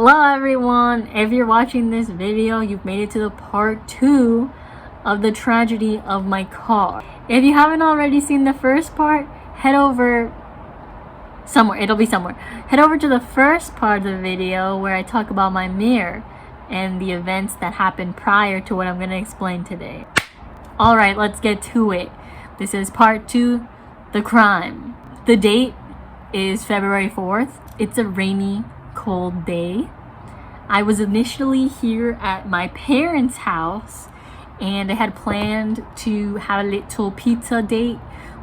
Hello everyone! If you're watching this video, you've made it to the part 2 of the tragedy of my car. If you haven't already seen the first part, head over somewhere. It'll be somewhere. Head over to the first part of the video where I talk about my mirror and the events that happened prior to what I'm going to explain today. Alright, let's get to it. This is part 2, the crime. The date is February 4th. It's a rainy, cold day. I was initially here at my parents' house and I had planned to have a little pizza date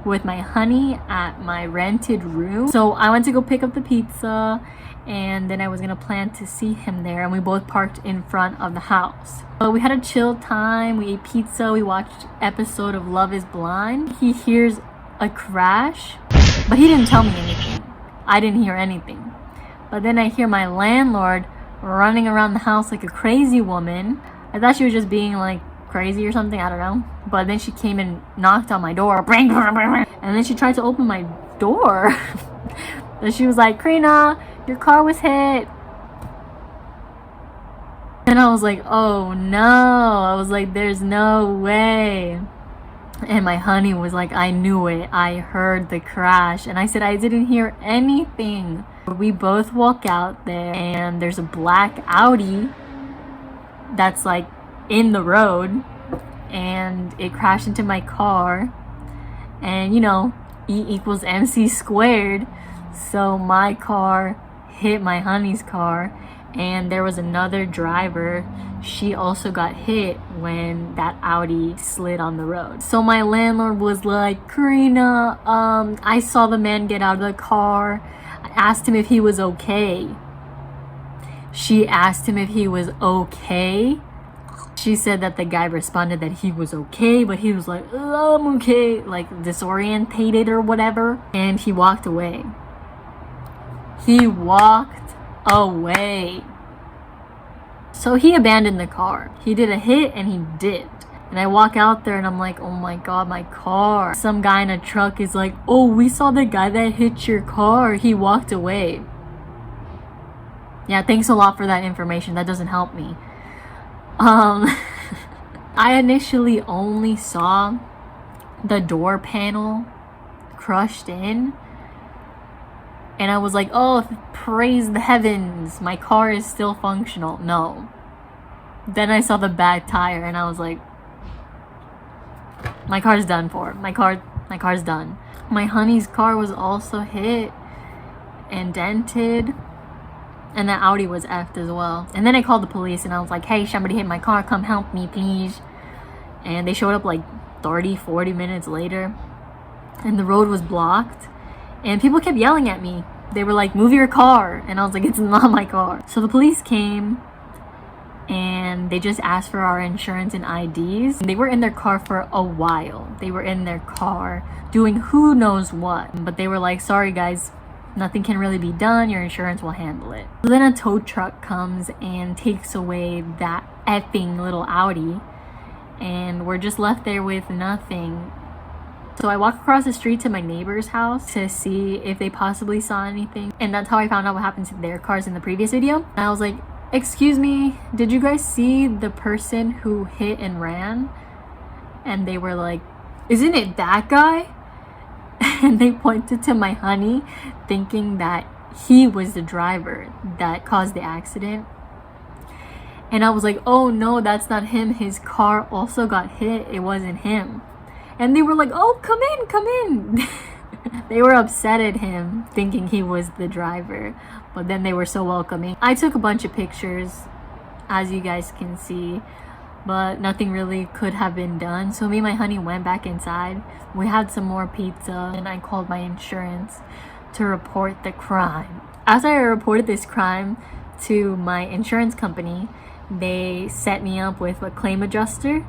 with my honey at my rented room. So I went to go pick up the pizza and then I was gonna plan to see him there, and we both parked in front of the house. So we had a chill time, we ate pizza, we watched episode of Love is Blind. He hears a crash, but he didn't tell me anything. I didn't hear anything. But then I hear my landlord running around the house like a crazy woman. I thought she was just being like crazy or something, I don't know. But then she came and knocked on my door. And then she tried to open my door. And she was like, "Karina, your car was hit." And I was like, oh no. I was like, there's no way. And my honey was like, I knew it. I heard the crash. And I said, I didn't hear anything. We both walk out there and there's a black Audi that's like in the road, and it crashed into my car. And you know, E equals MC squared. So my car hit my honey's car, and there was another driver. She also got hit when that Audi slid on the road. So my landlord was like, "Karina, I saw the man get out of the car. I asked him if he was okay." She asked him if he was okay. She said that the guy responded that he was okay, but he was like, "Oh, I'm okay," like disorientated or whatever. And he walked away. He walked away. So he abandoned the car. He did a hit and he dipped. And I walk out there and I'm like, oh my god, my car. Some guy in a truck is like, "Oh, we saw the guy that hit your car. He walked away." Yeah, thanks a lot for that information. That doesn't help me. I initially only saw the door panel crushed in. And I was like, oh, praise the heavens, my car is still functional. No. Then I saw the bad tire and I was like, my car's done for. My car's done. My honey's car was also hit and dented. And the Audi was effed as well. And then I called the police and I was like, "Hey, somebody hit my car, come help me please." And they showed up like 30-40 minutes later. And the road was blocked. And people kept yelling at me. They were like, "Move your car." And I was like, "It's not my car." So the police came and they just asked for our insurance and IDs. They were in their car for a while. They were in their car doing who knows what. But they were like, "Sorry guys, nothing can really be done. Your insurance will handle it." So then a tow truck comes and takes away that effing little Audi. And we're just left there with nothing. So I walk across the street to my neighbor's house to see if they possibly saw anything. And that's how I found out what happened to their cars in the previous video. And I was like, "Excuse me, did you guys see the person who hit and ran?" And they were like, "Isn't it that guy?" And they pointed to my honey, thinking that he was the driver that caused the accident. And I was like, "Oh no, that's not him. His car also got hit. It wasn't him." And they were like, "Oh, come in, come in." They were upset at him, thinking he was the driver. But then they were so welcoming. I took a bunch of pictures, as you guys can see. But nothing really could have been done. So me and my honey went back inside. We had some more pizza and I called my insurance to report the crime. As I reported this crime to my insurance company, they set me up with a claim adjuster.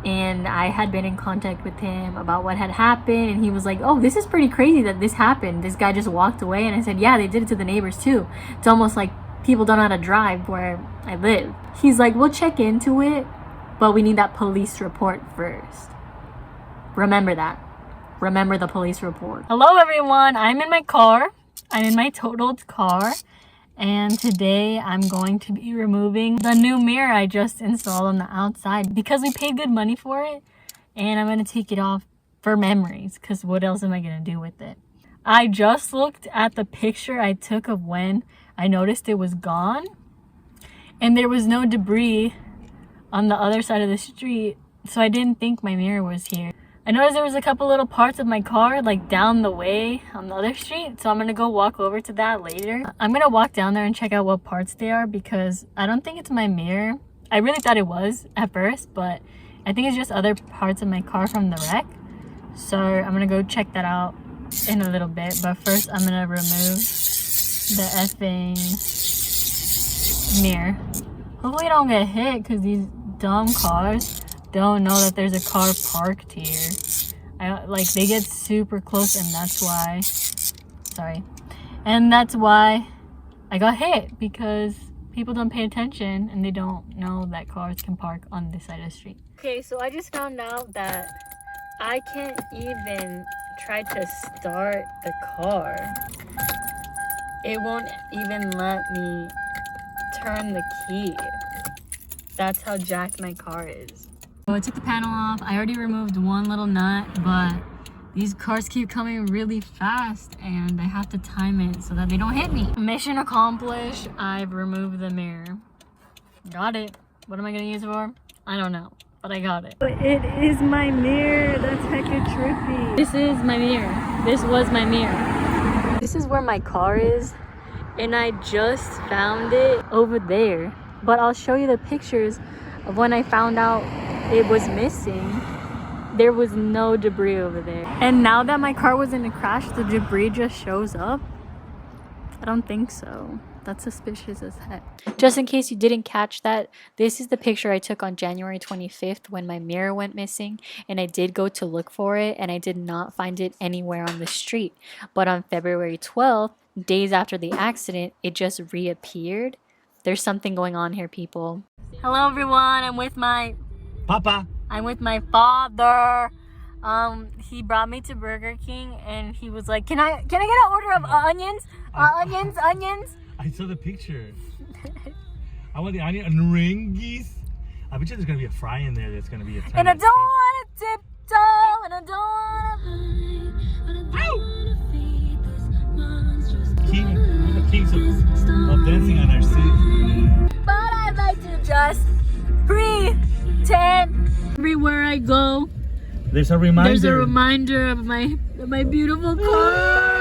And I had been in contact with him about what had happened. And he was like, "Oh, this is pretty crazy that this happened. This guy just walked away." And I said, "Yeah, they did it to the neighbors too. It's almost like people don't know how to drive where I live." He's like, "We'll check into it, but we need that police report first." Remember that. Remember the police report. Hello everyone, I'm in my car. I'm in my totaled car. And today I'm going to be removing the new mirror I just installed on the outside because we paid good money for it. And I'm going to take it off for memories, because what else am I going to do with it? I just looked at the picture I took of when I noticed it was gone. And there was no debris on the other side of the street. So I didn't think my mirror was here. I noticed there was a couple little parts of my car like down the way on the other street. So I'm going to go walk over to that later. I'm going to walk down there and check out what parts they are, because I don't think it's my mirror. I really thought it was at first, but I think it's just other parts of my car from the wreck. So I'm going to go check that out in a little bit. But first I'm going to remove the effing mirror. Hopefully I don't get hit, because these dumb cars don't know that there's a car parked here. Like, they get super close, and that's why, sorry, and that's why I got hit, because people don't pay attention and they don't know that cars can park on this side of the street. Okay, so I just found out that I can't even try to start the car. It won't even let me turn the key. That's how jacked my car is. So I took the panel off. I already removed one little nut, but these cars keep coming really fast and I have to time it so that they don't hit me. Mission accomplished. I've removed the mirror. Got it. What am I gonna use it for? I don't know, but I got it. It is my mirror. That's hecka trippy. This is my mirror. This was my mirror. This is where my car is, and I just found it over there. But I'll show you the pictures of when I found out it was missing. There was no debris over there. And now that my car was in a crash, the debris just shows up? I don't think so. That's suspicious as heck. Just in case you didn't catch that, this is the picture I took on January 25th when my mirror went missing, and I did go to look for it and I did not find it anywhere on the street. But on February 12th, days after the accident, it just reappeared. There's something going on here, people. Hello everyone, I'm with my Papa. I'm with my father. He brought me to Burger King and he was like, Can I get an order of onions? Onions? I saw the picture. I want the onion and ringies. I bet you there's gonna be a fry in there that's gonna be a And I don't wanna tiptoe, and I don't wanna Kings of dancing on our seat. But I'd like to just pretend. Everywhere I go, There's a reminder. there's a reminder of my beautiful car.